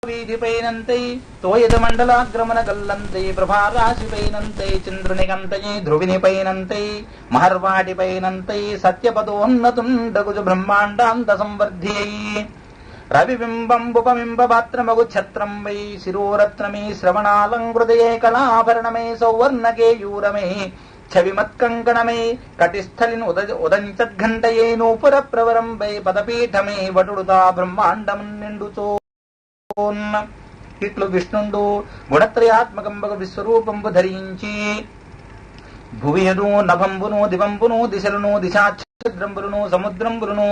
వీధిపైనంతై తోయద మండలాగ్రమణ గల్లంతై ప్రభారాశిపైనంతై చంద్రునికంతై ధ్రువినిపైనంతై మహర్వాటిపైనంతై సత్యపదోన్నతుండగుజు బ్రహ్మాండాంత సంవర్ధి రవిబింబంబుపమింబపాత్రమగు ఛత్రం why శిరోరత్నమే శ్రవణాలంకృతయే కళాభరణమే సౌవర్ణకేయూరమే ఛవిమత్కంకణమే కటిస్థలిని ఉదంచద్ఘంటయే నూపుర ప్రవరం why పదపీఠమే వటుడుతా బ్రహ్మాండం నిండుచో. ఇట్లు విష్ణుండు గుణత్రయాత్మకంబగు విశ్వరూపంబు ధరించి భువియను నభంబును దివంబును దిశలను దిశాఛద్రంబులను సముద్రంబులను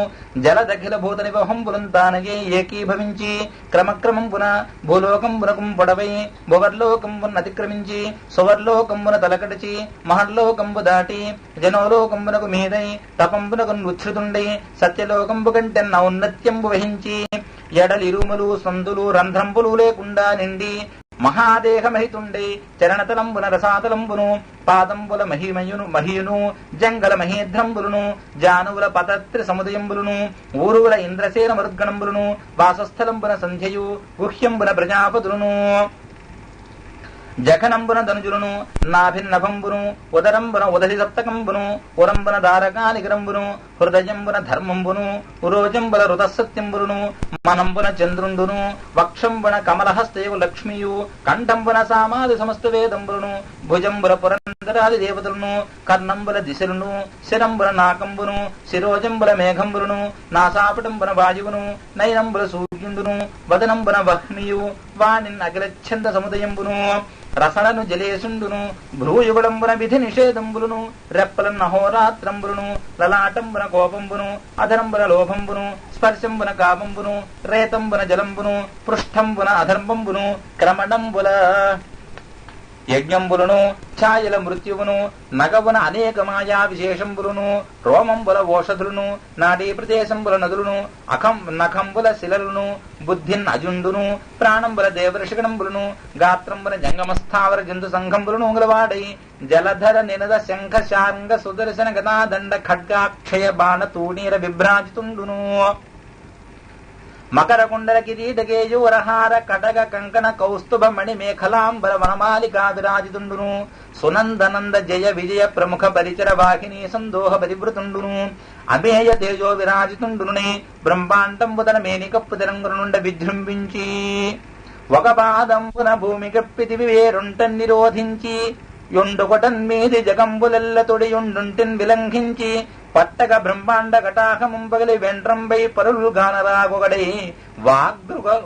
జలదఖిల భూత నివహంబులను తానగే ఏకీభవించి క్రమక్రమంబున భూలోకంబునకు పొడవై భువర్లోకంబున అతిక్రమించి సువర్లోకంబున తలకడిచి మహర్లోకంబు దాటి జనోలోకంబునకు మీదై తపంబునకు ఉచ్ఛృతుండై సత్యలోకంబు కంటే ఔన్నత్యంబు వహించి ఎడలిరుములు సందులు రంధ్రంబులు లేకుండా నిండి మహాదేహమహితుండై చరణతలంబున రసాతలంబును పాదంబుల మహియును జంగల మహేద్రంబులను జానువుల పతత్రి సముదయంబులను ఊరువుల ఇంద్రసేన మరుద్గణంబులను వాసస్థలంబున సంధ్యయు గుహ్యంబున ప్రజాపతులను జఖనంబున ధనుజులను నాభిన్నభంబును ఉదరంబున ఉదరి సప్తకంబును ఉరంబున దారకానిగరంబును హృదయంబున ధర్మంబును ఉరోజంబుల రుతసత్యంబులను మనంబున చంద్రుండును వక్షంబున కమలహస్తయు లక్ష్మియు కంఠంబున సామాది సమస్త వేదంబులను భుజంబుల పురంధరాది దేవతలను కర్ణంబుల దిశలను శిరంబున నాకంబును శిరోజంబుల మేఘంబులను నాసాపటంబున వాయువును నయనంబుల సూర్యుండును వదనంబున వహ్నియు వాణిన్ అఖిలఛంద సముదయంబును రసలను జలేసుండును భ్రూయుగుళంబున విధి నిషేధంబులను రెప్పలన్న అహోరాత్రంబులను లలాటంబున కోపంబును అధరంబున లోభంబును స్పర్శంబున కామంబును రేతంబున జలంబును పృష్ఠంబున అధర్మంబును క్రమణంబుల యజ్ఞంబులను ఛాయల మృత్యువును నగవున అనేక మాయా విశేషంబులను రోమంబుల ఓషధులను నాడీ ప్రదేశంబుల నదులను నఖంబుల శిలలను బుద్ధిన్ అజుండును ప్రాణంబుల దేవఋషిగణంబులను గాత్రంబుల జంగమస్థావర జంతు సంఘంబులను గలవాడై జలధర నినద శంఖ శాంగ సుదర్శన గదాదండ ఖడ్గాక్షయ బాణ తూణీర విభ్రాజితుండును మకర కుండల కిరీట కేయూరహార కటక కంకణ కౌస్తుభ మణి మేఖలాంబర వనమాలికా విరాజితుండును సునందనంద జయ విజయ ప్రముఖ పరిచర వాహిని సందోహ పరివృతుండును అమేయ తేజో విరాజితుండునే బ్రహ్మాండంబుదన మేనికప్పు తెలంగునుండ విజృంభించి ఒక పాదంబున భూమి కప్పితివి వేరుంట నిరోధించి యొండుకొటన్మీది జగంబులెల్ల తొడియుండుంటిన్ విలంఘించి పట్టక బ్రహ్మాండ కటాహముంపగలి వెంట్రంబై పరులు గానరాగొగడై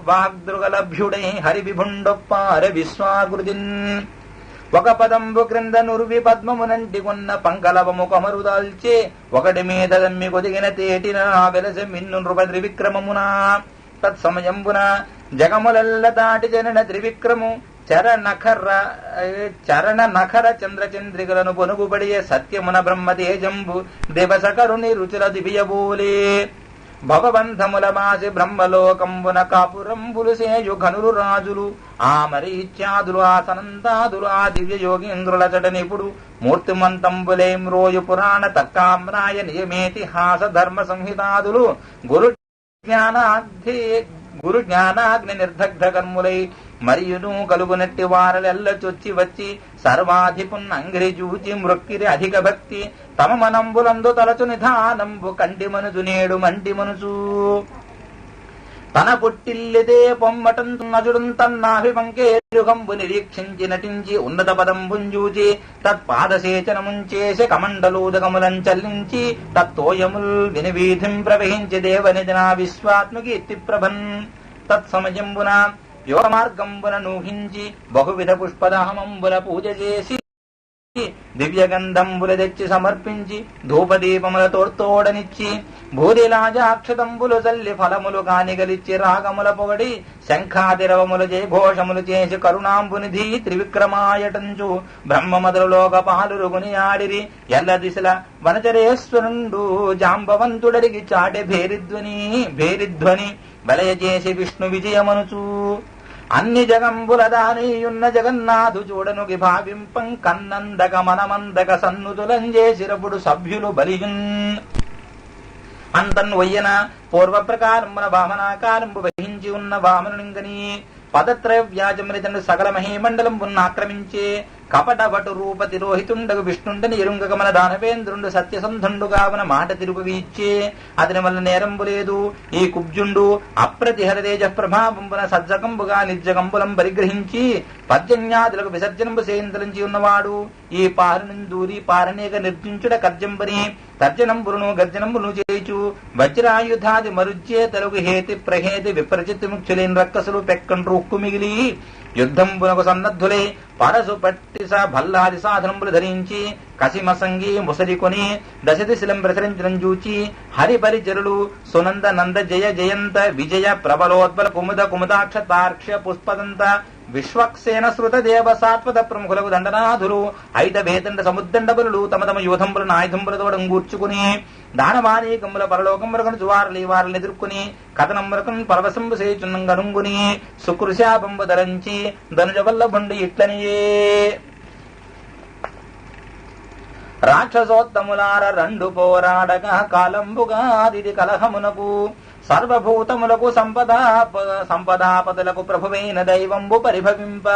వాగ్దృగలభ్యుడై హరివిభుండొప్పార విశ్వాకృతిన్ ఒక పదంబు క్రింద నురువి పద్మమునంటి కొన్న పంకలవము కమరుదాల్చే ఒకటి మీద దమ్మి కొదిగిన తేటిన వెలసె మిన్ను నృప త్రివిక్రమమున తత్సమయంబున జగములెల్ల దాటి జనన త్రివిక్రము చరణ నఖర చంద్రచంద్రికలను పొనుగుబడియే సత్యమున బ్రహ్మతేజంబు దివసకరుని రుచుల దివ్యబోలే భవబంధముల మాసి బ్రహ్మలోకంబున కాపురంబులు సేయు ఘనులు రాజులు ఆమరీత్యాదులు ఆసనందాదులు ఆ దివ్య యోగీంద్రుల చటనిపుడు మూర్తిమంతంబులేం రోయు పురాణ తక్కామ్రాయ నియమేతిహాస ధర్మ సంహితాదులు గురు జ్ఞానాగ్ని నిర్దగ్ధ కర్ములై మరియును కలుగునట్టి వారలెల్ల చొచ్చి వచ్చి సర్వాధిపున్ అంగిరి చూచి మృక్కిరి అధిక భక్తి తమ మనంబులందు తలచు నిధానంబు కంటి మనుజు నేడు మంటి మనసు తన పుట్టిల్లిదే పొమ్మటం నజుడుం తన్నాభివంకేరుగంబు నిరీక్షించి నటించి ఉన్నత పదంబుంజూచి తత్పాదసేచనముంచేసి కమండలూదకములం చల్లించి తత్తోయముల్ వినివీధిం ప్రవహించి దేవనిదిన విశ్వాత్మకి ఎత్తిప్రభన్ తత్సమయంబున యోగ మార్గంబున నూహించి బహువిధ పుష్పదహమంబుల పూజ చేసి దివ్యగంధంబుల తెచ్చి సమర్పించి ధూపదీపముల తోడ్తోడనిచ్చి భూదిలాజాక్షతంబులు చల్లి ఫలములు కానిగలిచ్చి రాగముల పొగడి శంఖాదిరవముల జయఘోషములు చేసి కరుణాంబునిధి త్రివిక్రమాయటంచు బ్రహ్మమదులు లోకపాలురుగుని ఆడిరి ఎల్ల దిశల వనచరేశ్వరుండు జాంబవంతుడరిగి చాటె భేరిధ్వని వలయ చేసి విష్ణు విజయమనుచు అన్ని జగంబుల దానియున్న జగన్నాథు చూడనుకి భావింపం కన్నందక మనమందక సన్నుతులంజేసిరపుడు సభ్యులు బలియున్ అంతన్ వయ్యన పూర్వ ప్రకారమున వామనాకారంబు వహించి ఉన్న వామనునింగని పదత్రయ వ్యాజమనితండు సకల మహీమండలం ఉన్న ఆక్రమించే కపట వటు రూప తిరోహితుండగు విష్ణుండని ఎరుంగగమన దానవేంద్రుండు సత్యసంధుండుగా మన మాట తిరుగు ఇచ్చే అతని వల్ల నేరంబు లేదు. ఈ కుబ్జుండు అప్రతిహర తేజ ప్రభావంబున సజ్జకంబుగా నిర్జకంబులం పరిగ్రహించి పర్జన్యాదులకు విసర్జనంబు సేంతరించి ఉన్నవాడు. ఈ పారనందూరి పారనేక నిర్జించుడ కర్జంబని తర్జనంబులను గర్జనంబులను చేయుచు వజ్రాయుధాది మరుజ్యే తలుగు హేతి ప్రహేతి విప్రచిత్ ముఖ్యులైన రక్కసులు పెక్కండ్రు ఉక్కు మిగిలి యుద్ధంబునకు సన్నద్ధులై పరసు పట్టిస భల్లాది సాధనంబులు ధరించి కసిమసంగి ముసరికొని దశదిశలం ప్రసరించడం చూచి హరిపరిచరులు సునంద నంద జయ జయంత విజయ ప్రబలోద్బల కుముద కుముదాక్ష తార్క్ష్య పుష్పదంత విశ్వక్సేన శృత దేవ సాత్వత ప్రముఖులకు దండనాథులు ఐద వేదండ సముద్దండ బలులు తమ తమ యోధంబులను ఆయుధంబులతోడం కూర్చుకుని దానవానీకముల పరలోకమురకను జువారులు ఈ వారులను ఎదుర్కొని కథనమురకను పరవశంబు సేచున్నం గనుంగుని సుకృశాపంబు ధరించి ధనుజవల్లభుండు ఇట్లనియే రాక్షసోత్తములార రెండు పోరాడగా కాలంబుగా దిది కలహమునకు సర్వభూతములకు సంపదాపదలకు ప్రభువైన దైవంబు పరిభవింప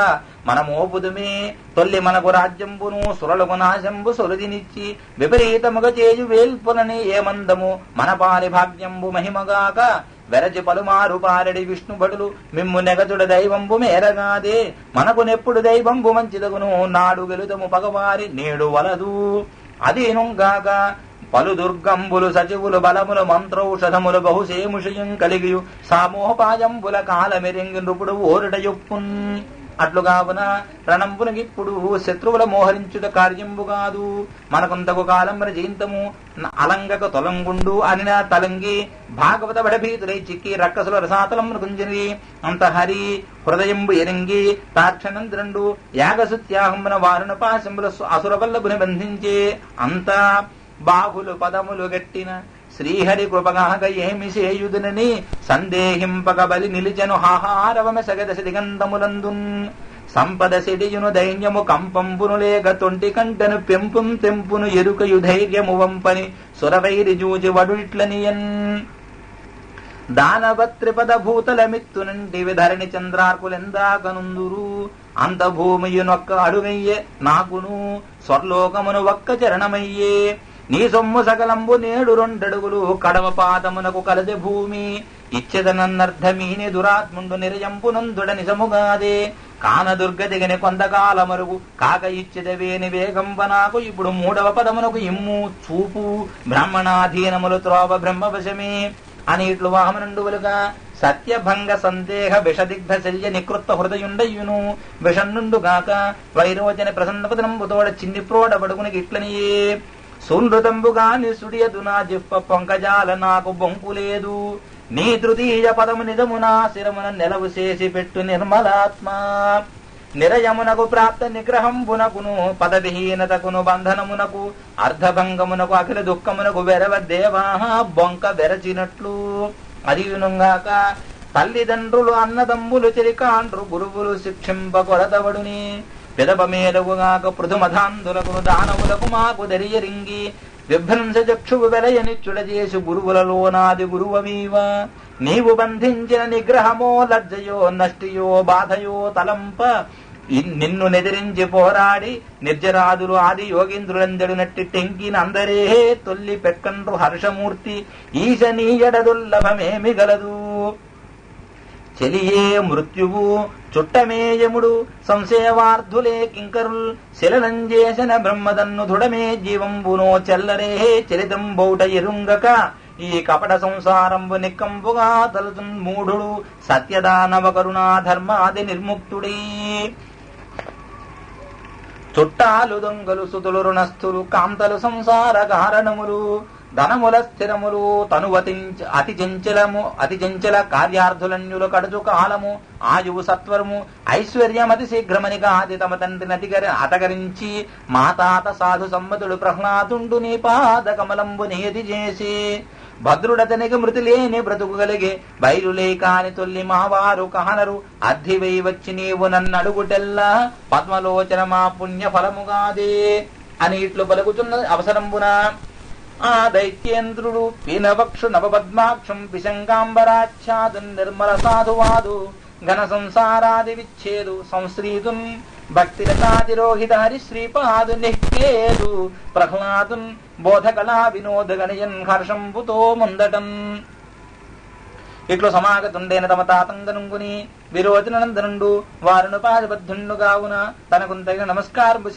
మనమోపుదుమే తొల్లి మనకు రాజ్యంబును సురలకు నాశంబు సొరుదినిచ్చి విపరీతముగా చేజు వేల్పులని ఏమందము మన పాలి భాగ్యంబు మహిమగాక వెరచి పలుమారు పారడి విష్ణుభటులు మిమ్ము నెగచుడ దైవంబు మేరగాదే మనకు నెప్పుడు దైవంబు మంచిదగును నాడు గెలుతము పగవారి నేడు వలదు అదేనుగాక పలు దుర్గంబులు సచివులు బలములు మంత్రౌషధములు బహుశేముషయం కలిగి సామోపాయంబుల కాలమెరింగి నృపుడు ఓరుట యొప్పున్ అట్లుగావున రణంబునకిప్పుడు శత్రువుల మోహరించుట కార్యంబు కాదు. మనకుంతకు కాలంబర జయంతము అలంగక తొలంగుండు అనిన తలంగి భాగవత బడభీతులై చిక్కి రక్కసుల రసాతలమును కుంజరి అంత హరి హృదయంబు ఎరింగి తాక్షణంద్రండు యాగసుత్యాహంబున వారుణ పాశంబుల అసురవల్లభుని బంధించే అంత బాహులు పదములు గట్టిన శ్రీహరి కృపగాక ఏమి సేయుదునని సందేహింపక బలి నిలిచెను హాహారవమెసగదశ దిగంధములందున్ సంపద సిడియును దైన్యము కంపంపును లేక తొంటి కంటను పెంపుం తెంపును ఎరుకయు ధైర్యము వంపని సురవైరి జూజి వడుట్లనియన్ దానవత్రిపద భూతలమిత్తునంటి విధరణి చంద్రార్కులెందాకనుందురు అంత భూమియునొక్క అడుగయ్యే నాకును స్వర్లోకమును ఒక్క చరణమయ్యే నీ సొమ్ము సకలంబు నేడు రెండడుగులు కడవ పాదమునకు కలది భూమి ఇచ్చెదనన్నర్థమీని దురాత్ముండు నిరయంపునందుడ నిజముగాదే కాన దుర్గదిగని కొంతకాలమరుగు కాక ఇచ్చెదవేని వేగంబ నాకు ఇప్పుడు మూడవ పదమునకు ఇమ్ము చూపు బ్రాహ్మణాధీనములు త్రోవ బ్రహ్మవశమే అని ఇట్లు వామనండువులుగా సత్యభంగ సందేహ విషదిగ్ధ శల్య నికృత్త హృదయుండయ్యును విషన్నుండుగాక వైరోచన ప్రసన్నపదనంబుతోడ చిన్ని ప్రోడబడుగునికి ఇట్లనియే సునృతంబుగా నిసుడియదు నా జిప్ప పంకజాల నాకు బొంకులేదు నీ తృతీయ పదము నిజమునా శిరమున నెలవు చేసి పెట్టు నిర్మలాత్మ నిరయమునకు ప్రాప్త నిగ్రహంబునకును పదవిహీనతకును బంధనమునకు అర్ధభంగమునకు అఖిల దుఃఖమునకు వెరవ దేవా బొంక వెరచినట్లు అదియునుగాక తల్లిదండ్రులు అన్నదమ్ములు చెలికాండ్రు గురువులు శిక్షింపకొరతవడుని పెదపమేదగుగాక పృథుమధాంధులకు దానవులకు మాకు దరియరింగి విభ్రంశ చక్షువు వెలయనిచ్చుడ చేసి గురువులలోనాది గురువమీవ నీవు బంధించిన నిగ్రహమో లజ్జయో నష్టియో బాధయో తలంప నిన్ను నెదిరించి పోరాడి నిర్జరాదులు ఆది యోగేంద్రులందడు నట్టి టెంకిన అందరే తొల్లి పెక్కండ్రు హర్షమూర్తి ఈశనీయడదుల్లభమేమి గలదు చెలియే మృత్యువు చుట్టమేయముడు సంశయవార్ధులే కింకరుల్ శిలనంజేసిన బ్రహ్మదన్ను దృఢమే జీవంబునో చెల్లరే చరితం బౌట ఎరుంగక ఈ కపట సంసారంబు నిక్కంబుగా తలుతున్ మూఢుడు సత్యదానవ కరుణా ధర్మాది నిర్ముక్తుడీ చుట్టాలు దొంగలు సుతులు రుణస్థులు కాంతలు సంసార కారణములు ధనముల స్థిరములు తను అతి చంచల కార్యార్థులన్యులు కడుచు కాలము ఆయువు సత్వరము ఐశ్వర్యమతి శీఘ్రమనిగా ఆది తమ తండ్రిని అతగరించి మాతాత సాధు సమ్మతుడు ప్రహ్లాదుండు నీ పాద కమలంబు నియతి చేసి భద్రుడతనికి మృతి లేని బ్రతుకుగలిగే బయలులే కాని తొల్లి మావారు కానరు అద్ధివై వచ్చి నీవు నన్నడుగుటెల్లా పద్మలోచన మా పుణ్య ఫలముగాదే అని ఇట్లు పలుకుతున్న అవసరంబున ఆ దైత్యేంద్రుడు పీనవక్షు నవపద్మాక్షం పిశంగాంబరాచ్ఛాదం నిర్మల సాధువాదు ఘన సంసారాది విచ్ఛేదు సంశ్రీతున్ భక్తిరతాదిరోహిత హరి శ్రీపాదు నిహ్యేదు ప్రహ్లాదున్ బోధకళా వినోద గణయన్ హర్షంబుతో ముందటన్. ఇట్లు సమాగతుండైన తమ తాతంగనుంగుని విరోచనందనుండు వారును పాదబద్ధుండు గావున తనకు తగిన నమస్కారము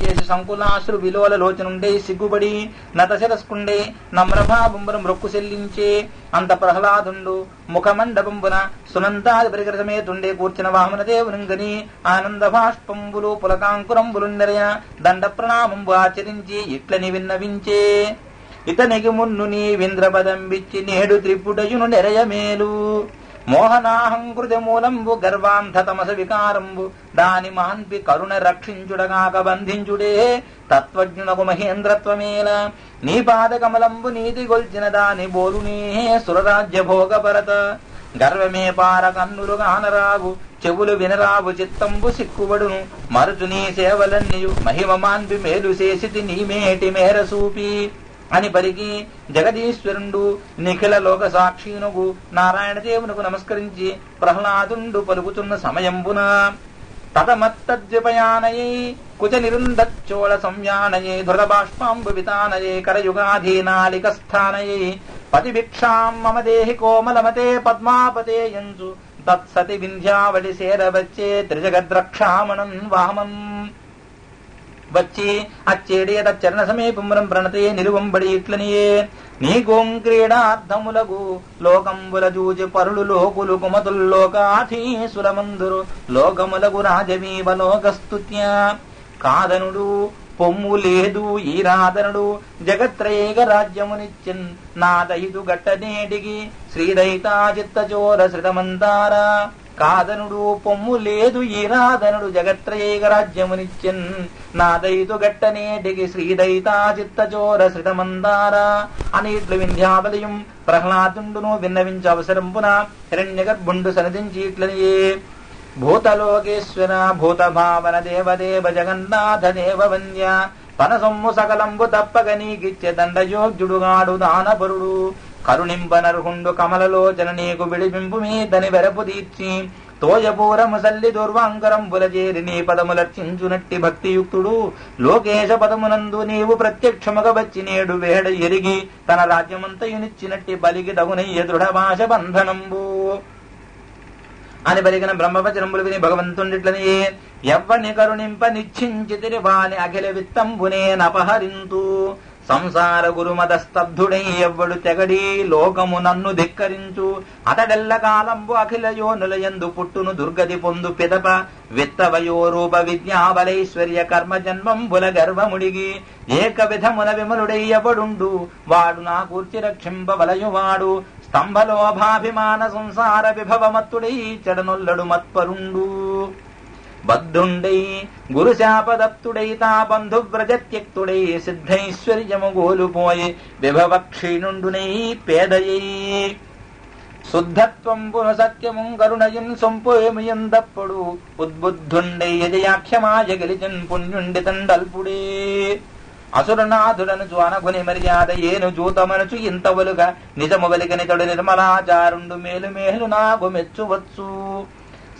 చేసి సంకులాశ్రు విలోల లోచనుండే సిగ్గుబడి నతశిరస్కుండే నమ్రభాబంబును మృక్కు చెల్లించే అంత ప్రహ్లాదుండు ముఖమండపంబున సునంతాది పరికరసమేతుండే కూర్చిన వామనదేవునింగని ఆనంద భాష్పంబులు పులకాంకురంబులు నిరయ దండ ప్రణామంబు ఆచరించి ఇట్లని విన్నవించే. ఇతనికి మున్ను నీ వింద్రపదం విచ్చి నేడు త్రిపుటయును నెరయమేలు మోహనాహంకృత మూలంబు గర్వాంధ తమస వికారంబు దాని మాన్పి కరుణ రక్షించుడగాక బంధించుడే తత్వజ్ఞునకు మహేంద్రత్వమేల నీ పాదకమలంబు నీతి గొల్చిన దాని బోలునే సురరాజ్య భోగపరత గర్వమే పార కన్నులు కానరావు చెవులు వినరావు చిత్తంబు సిక్కుబడును మరుచు నీ సేవలన్నీయు మహిమ మాన్పి మేలు చేసితి నీ మేటి మేర సూపి అని పలికి జగదీశ్వరుండు నిఖిల లోక సాక్షినుగు నారాయణదేవునకు నమస్కరించి ప్రహ్లాదుండు పలుకుతున్న సమయంబున తదమత్తద్విపయానయై కుచ నిరుందచ్చోళ సంయానయే ధృత బాష్పాంబు వితానయే కరయుగాధీనాలిక స్థానయై పతిభిక్షాం మమ దేహి కోమలమతే పద్మాపతే యంచు తత్సతి వింధ్యావళి సేరవచ్చే త్రిజగద్రక్షామణం వామం వచ్చి అచ్చేడే తచ్చరణ సమీపమురం ప్రణతే నిలువంబడి ఇట్లనియే నీ గోంక్రీడార్థములగు లోకంబుల జూచి పరులు లోకులు కుమతుల్లోకాధీసులమందురు లోకములగు రాజవీవ లోకస్తుత్య కాదనుడు పొమ్ము లేదు ఈ రాధనుడు జగత్రయేక రాజ్యమునిచ్చిన్ నాదైదు గట్టనేటికి శ్రీదయితా చిత్తచోర శ్రితమంతారా కాదనుడు పొమ్ము లేదు ఈ రాధనుడు జగత్రయేక రాజ్యమునిచ్చిన్ నాదైదు గట్టనేటికి శ్రీదయితా చిత్తచోర శ్రితమందారా అని ఇట్లు వింధ్యాబలియం ప్రహ్లాదుండును విన్నవించ అవసరంపున హిరణ్యగర్భుండు సనదించి ఇట్లనియే భూతలోకేశ్వర భూత భావన దేవదేవ జగన్నాథ దేవ వంద్య తన సొమ్ము సకలంబు తప్పక నీకిచ్చే దండయోగ్యుడుగాడు దానపరుడు కరుణింపనర్హుండు కమలలోచన నీకు విడిపింపు మీదని వెరపు తీర్చి తోయపూరము సల్లి దుర్వాంకరంబుల చేరి నీ పదములర్చించునట్టి భక్తియుక్తుడు లోకేశ పదమునందు నీవు ప్రత్యక్షముగా వచ్చి నేడు వేడ ఎరిగి తన రాజ్యమంతయునిచ్చినట్టి బలికి దగునయ్య దృఢభాష బంధనంబు అని పలికిన బ్రహ్మవచనంబులు విని భగవంతుండిట్లని ఎవ్వని కరుణింప నిశ్చించితిరి వాని అఖిల విత్తంబునే నపహరింతు సంసార గురుమద స్తబ్ధుడై ఎవ్వడు తెగడి లోకము నన్ను ధిక్కరించు అతడెల్ల కాలంబు అఖిల యోనులయందు పుట్టును దుర్గతి పొందు పిదప విత్తవయో రూప విద్యాబలైశ్వర్య కర్మ జన్మంబుల గర్వముడిగి ఏక విధమున విమలుడై ఎవడుండు వాడు నా కూర్చి రక్షింపవలయువాడు స్తంభలోభాభిమాన సంసార విభవమత్తుడై చెడనొల్లడు మత్పరుండు బద్ధుండై గురుశాపదత్తుడై తా బంధువ్రజత్యక్తుడై సిద్ధైశ్వర్యము గోలుపోయి విభవక్షీణుండునై పేదయై శుద్ధత్వంబును సత్యము కరుణయున్ సొంపోయముయందప్పుడు ఉద్బుద్ధుండై యజయాఖ్యమాయ గెలిచన్ పుణ్యుండి తండల్పుడే అసురనాథుడను అనగుని మర్యాద ఏను జూతమనుచు ఇంతవలుగా నిజము వెలిగనితడు నిర్మలాచారుండు మేలు మేలు నాకు మెచ్చువచ్చు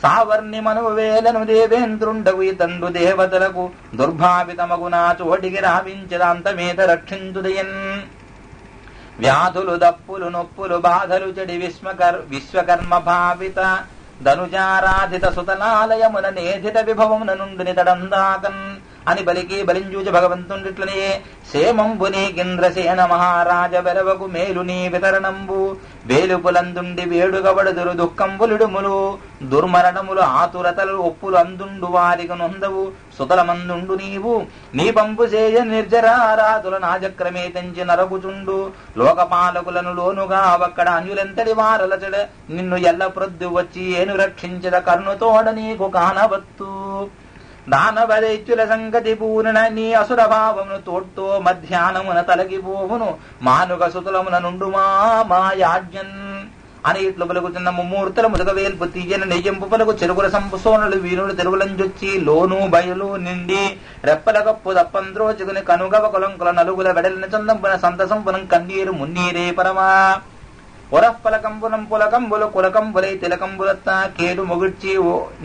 సావర్ణి మనువు వేలను దేవేంద్రుండవు ఇతండు దేవతలకు దుర్భావితమగు నా చోటికి రావించదాంతమేత రక్షించుదయన్ వ్యాధులు దప్పులు నొప్పులు బాధలు చెడి విశ్వకర్మ భావిత ధనుజారాధిత సుతలాలయమున నేధిత విభవమున నుండి నితడందాకన్ అని బలికి బలింజూజ భగవంతుండిట్లనే సేమంబు నీకింద్రసేన మహారాజ వెరవకు మేలు నీ వితరణంబు వేలుపులందుండి వేడుగబడుదురు దుఃఖంబులుడుములు దుర్మరణములు ఆతురతలు ఒప్పులు అందుండు వారికి నొందవు సుతలమందుండు నీవు నీ పంపు చేయ నిర్జరారాతుల నాజక్రమే తెంచి నరకుచుండు లోకపాలకులను లోనుగా అక్కడ అన్యులెంతటి వారలచడ నిన్ను ఎల్ల ప్రొద్దు వచ్చి ఏను రక్షించద కర్ణుతోడ నీకు కానవత్తు దానవదైత్యుల సంగతి పూర్ణ నీ అసుర భావమును తోడ్తో మధ్యాహ్నమున తలగిపోవును మానుక సుతులమున నుండు మాయాజ్ఞన్ అని ఇట్లు పలుకుతున్న ముమ్మూర్తుల ముదగవేల్పు తీయన నెయ్యంపు పలుకు చెరుకుల సంపుసోనులు వీరులు తెరువులంజొచ్చి లోను బయలు నిండి రెప్పల కప్పు దప్పంద్రోచుకుని కనుగవ కొలంకుల నలుగుల వెడలిన చందంపున సంతసంపునం కన్నీరు మున్నీరే పరమా పురఃపలకంబునం పులకంబులు కులకంబులై తిలకంబులత్త కేడు మొగుడ్చి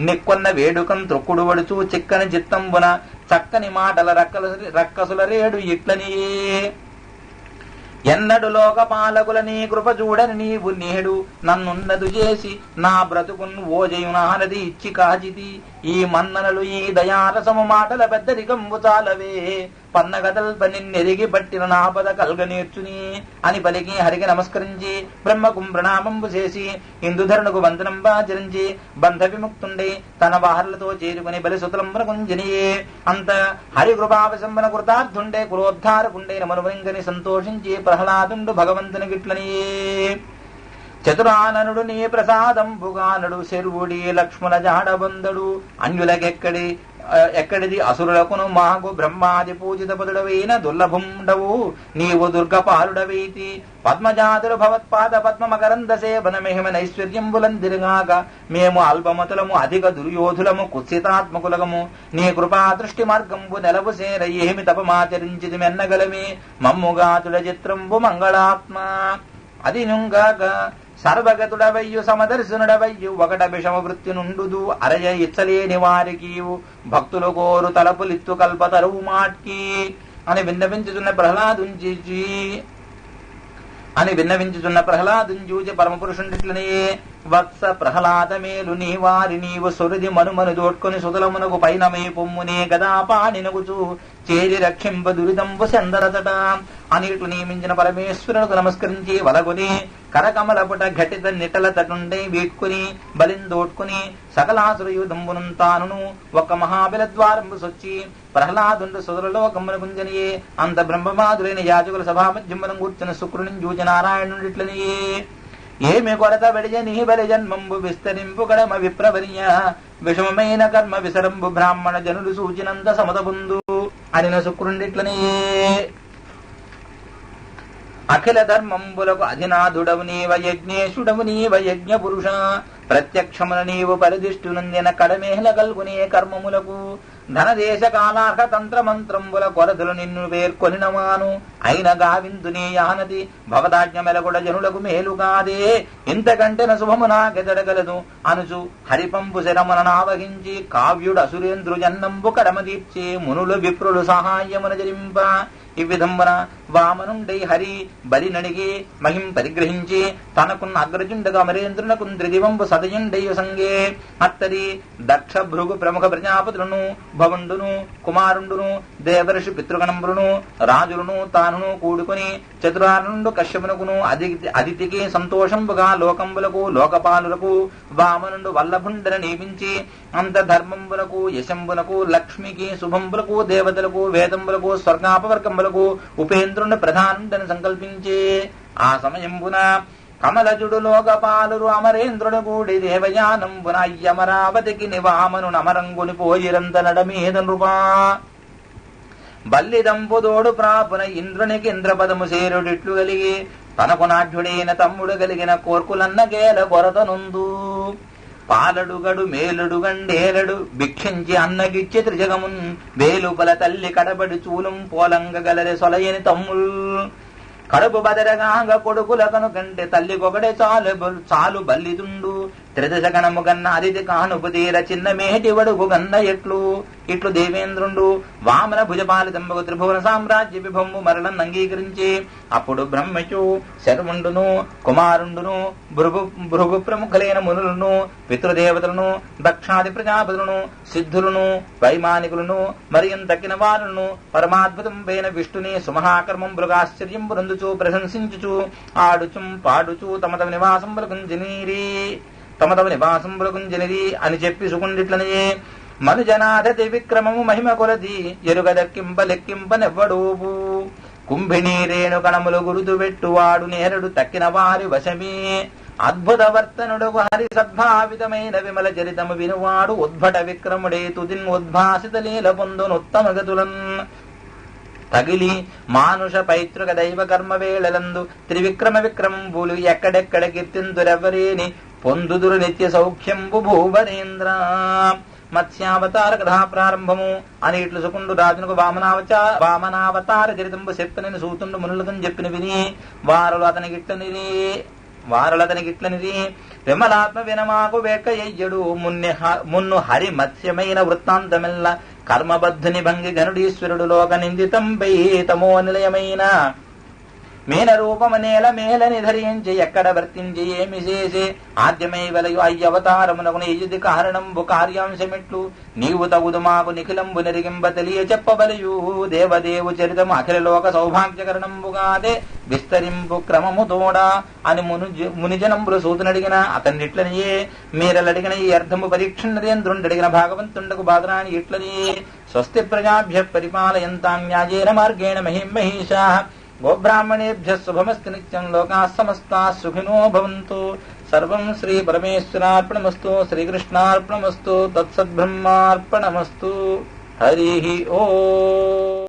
నిక్కొన్న వేడుకం త్రొక్కుడు వడుచు చిక్కని చిత్తంబున చక్కని మాటల రక్కసుల రేడు ఇట్లనియే ఎన్నడు లోకపాలకుల నీ కృప చూడని నీవు నేడు నన్నున్నదు చేసి నా బ్రతుకును ఓజయునానది ఇచ్చి కాచితి ఈ మన్ననలు ఈ దయారసము మాటల పెద్దరికంబు చాలవే పన్నగదల్ప నిన్నెరిగి పట్టిన నాపద కల్గ నేర్చుని అని పలికి హరికి నమస్కరించి బ్రహ్మకు ప్రణామంబు చేసి ఇందుధరునకు వందనంబాచరించి బంధ విముక్తుండే తన వాహరులతో చేరుకుని బలిసుతులంబరకుంజనియే అంత హరికృపావశంబన కృతార్థుండే కులోద్ధారకుండే నమనువంగని సంతోషించి ప్రహ్లాదుండు భగవంతుని గిట్లనియే చతురాననుడు నీ ప్రసాదంబుగానడు శర్వుడి లక్ష్మణ జాడబందడు ఎక్కడిది అసురులకును మాకు బ్రహ్మాది పూజిత పదుడవైన దుర్లభుండవు నీవు దుర్గపాలుడవైతి పద్మజాతులు భవత్పాద పద్మమకరంద సేవన మెహిమనైశ్వర్యంబులందిరుగాక మేము అల్పమతులము అధిక దుర్యోధులము కుత్సితాత్మకులగము నీ కృపాదృష్టి మార్గంబు నెలవు సేర ఏమి తపమాచరించిది మెన్నగలమే మమ్ముగాతుడ చిత్రంబు మంగళాత్మ అది నుంగాక సర్వగతుడవయ్యు సమదర్శనుడవయ్యు ఒకట విషమ వృత్తి నుండుదు అరయ ఇచ్చలేని వారికి భక్తులు కోరు తలపులిత్తు కల్పతరువు మాట్కి అని విన్నవించుచున్న ప్రహ్లాదుంజూచి పరమపురుషుండిట్లనే వత్స ప్రహ్లాదమేలు నీ వారి నీవు సొరిది మనుమను దోడ్కొని సుతలమునకు పైనమే పొమ్మునే గదా పాణినగుచు చేరి రక్షింప దురితంబు సెందరతట అని ఇట్లు నియమించిన పరమేశ్వరునికి నమస్కరించి వలగొని కరకమలపుట ఘటిత నిటల తటుండే వీడ్కొని బలిందోడ్కొని సకలాసురయుధంబును తానును ఒక మహాబల ద్వారంబు సొచ్చి ప్రహ్లాదుండు సుదరలోకమున గుంజనియే అంత బ్రహ్మమాదులైన యాజకుల సభామధ్యమునం కూర్చున్న శుక్రుని జూచి నారాయణుడిట్లనియే ఏమి కొరత బడిజ నీ బలి జన్మంబు విస్తరింపు కడమ విప్రవర్య విషమమైన కర్మ విసరంబు బ్రాహ్మణ జనులు సూచినంత సమతబుందు అనిన శుక్రుండిట్లనే అఖిల ధర్మంబులకు అధినాథుడవు నీవ యజ్ఞేశుడవు నీవ యజ్ఞ పురుష ప్రత్యక్షమున నీవు పరిదిష్టునందిన కడమేహల కల్గునే కర్మములకు ధనదేశ కాలార్హ తంత్ర మంత్రంబుల కొరతలు నిన్ను పేర్కొనినవాను అయిన గావిందుని యానతి భవదాజ్ఞ మెలగుడ జనులకు మేలు కాదే ఇంతకంటే శుభము నాకెదడగలదు అనుచు హరిపంపు శరమున నావహించి కావ్యుడు అసురేంద్రు జన్నంబు కడమ తీర్చే మునులు విప్రులు సహాయమున జరింప ఈ విధంబన వామనుండై హరి బలి నడిగి మహిం పరిగ్రహించి తనకున్న అగ్రజుండగా అమరేంద్రునకు త్రిదివంబు సదయుండయ్య సంగే అత్తరి దక్ష భృగు ప్రముఖ ప్రజాపతులను భవండును కుమారుండును దేవర్షి పితృగణంబులను రాజులను తానును కూడుకొని చతురారుండు కశ్యపునకును అదితికి సంతోషంబుగా లోకంబులకు లోకపాలులకు వామనుండు వల్లభుండన నియమించి అంత ధర్మంబులకు యశంబునకు లక్ష్మికి శుభంబులకు దేవతలకు వేదంబులకు స్వర్గాపవర్గంబులకు ఉపేంద్రుని ప్రధానుండని సంకల్పించే ఆ సమయంబున కమలజుడు లోకపాలురు అమరేంద్రుడు కూడి దేవయానంబున అయ్యమరావతికి నివామను నమరంగుని పోయిరంత నడమీద నృపా బల్లిదంపుదోడు ప్రాపున ఇంద్రునికి ఇంద్రపదము సేరుడిట్లు కలిగి తనకు నాఢ్యుడైన తమ్ముడు కలిగిన కోర్కులన్న గేల కొరతనుందు పాలడుగడు మేలుడు గండేలడు భిక్షించి అన్నగిచ్చి త్రిజగమున్ వేలుపల తల్లి కడబడి చూలం పోలంగ గలరె సొలయని తమ్ముల్ కడుపు బదరగాంగ కొడుకులకను కంటే తల్లికొకడే చాలు బల్లిదుండు త్రిదశ గణము గన్న అదితి కానుపు తీర చిన్న మేటి వడుగు గన్న ఇట్లు దేవేంద్రుండు వామన భుజపాలితంబకు త్రిభువన సామ్రాజ్య విభంబు మరలను అంగీకరించి అప్పుడు బ్రహ్మచు శర్వుండును కుమారుండును భృగు ప్రముఖులైన మునులను పితృదేవతలను దక్షాది ప్రజాపతులను సిద్ధులను వైమానికులను మరియం తక్కిన వారులను పరమాద్భుతం పైన విష్ణుని సుమహాకర్మం మృగాశ్చర్యం బృందుచు ప్రశంసించుచు ఆడుచు పాడుచు తమ తమ నివాసంబులకుంజనిరి అని చెప్పి సుకుండిట్లనే మనుజనాథ త్రివిక్రమము మహిమ కొలది ఎరుగ దక్కింప లెక్కింపనెవ్వడోపు కుంభిణీ రేణు కణములు గురుతు పెట్టువాడు నేరడు తక్కిన వారి వశమే అద్భుత వర్తనుడు హరి సద్భావితమైన విమల చరితము వినువాడు ఉద్భట విక్రముడే తుదిన్ ఉద్భాసిత లీల పొందునుత్తమ గతులన్ తగిలి మానుష పైతృక దైవ కర్మ వేళలందు త్రివిక్రమ విక్రమంబులు ఎక్కడెక్కడ కీర్తింతురెవ్వరేని పొందుదురు నిత్య సౌఖ్యంబు భూవరేంద్ర మత్స్యావతార కథా ప్రారంభము అని ఇట్లు సుకుండు రాజునకు వామనావతార చరితంబు చెప్పనని సూతుండు మునులకని చెప్పిన విని వారులు అతనికి ఇట్లనిది వారలతనికిట్లనిది విమలాత్మ వినమాకు వేక్కయ్యడు మున్ను హరి మత్స్యమైన వృత్తాంతమెల్ల కర్మబద్ధుని భంగి గనుడీశ్వరుడు లోక నిందితంపై తమో నిలయమైన మీన రూపమనేల మేలని ధరించి ఎక్కడ వర్తించి ఏమి చేసే ఆద్యమై వెలయు అయ్యవతారమునకు నిజది కారణంబు కార్యాంశమిట్లు నీవు తగుదు మాకు నిఖిలంబు నెరిగింబ తెలియ చెప్పబలియు దేవదేవు చరితము అఖిల లోక సౌభాగ్యకరణంబుగాదే విస్తరింపు క్రమము తోడా అని మునిజనంబులు సూతునడిగిన అతన్నిట్లనియే మీరలడిగిన ఈ అర్థము పరీక్షణరేంద్రుండడిగిన భాగవంతుండకు బాధరాని ఇట్లనియే స్వస్తి ప్రజాభ్య పరిపాలయంతాం న్యాయేన మార్గేణ మహిమహీషా గోబ్రాహ్మణేభ్యః శుభమస్తు నిత్యం లోకాః సమస్తాః సుఖినో భవంతు. సర్వం శ్రీ పరమేశ్వరార్పణమస్తు. శ్రీకృష్ణార్పణమస్తు. తత్సద్బ్రహ్మార్పణమస్తు. హరి ఓం.